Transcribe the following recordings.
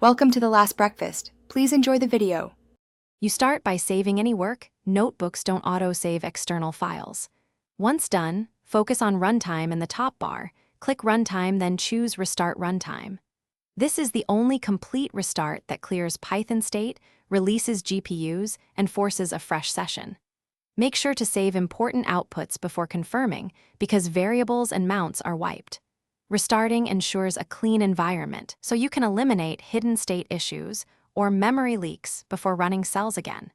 Welcome to the last breakfast. Please enjoy the video. You start by saving any work. Notebooks don't auto-save external files. Once done, focus on Runtime in the top bar. Click Runtime, then choose Restart Runtime. This is the only complete restart that clears Python state, releases GPUs, and forces a fresh session. Make sure to save important outputs before confirming, because variables and mounts are wiped. Restarting ensures a clean environment, so you can eliminate hidden state issues or memory leaks before running cells again.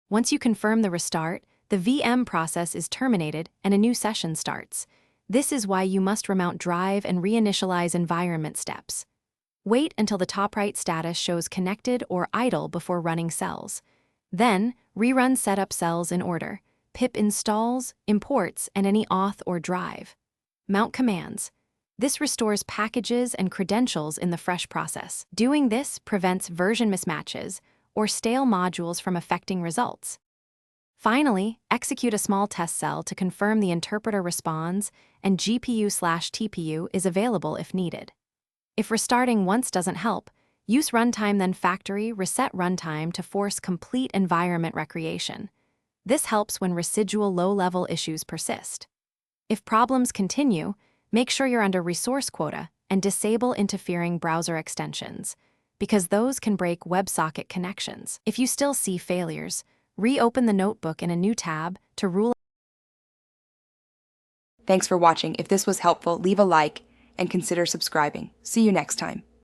Once you confirm the restart, the VM process is terminated and a new session starts. This is why you must remount drive and reinitialize environment steps. Wait until the top right status shows connected or idle before running cells. Then, rerun setup cells in order: pip installs, imports, and any auth or drive. Mount commands. This restores packages and credentials in the fresh process. Doing this prevents version mismatches or stale modules from affecting results. Finally, execute a small test cell to confirm the interpreter responds and GPU/TPU is available if needed. If restarting once doesn't help, use runtime then factory reset runtime to force complete environment recreation. This helps when residual low-level issues persist. If problems continue, make sure you're under resource quota and disable interfering browser extensions, because those can break WebSocket connections. If you still see failures, reopen the notebook in a new tab to rule. Thanks for watching. If this was helpful, leave a like and consider subscribing. See you next time.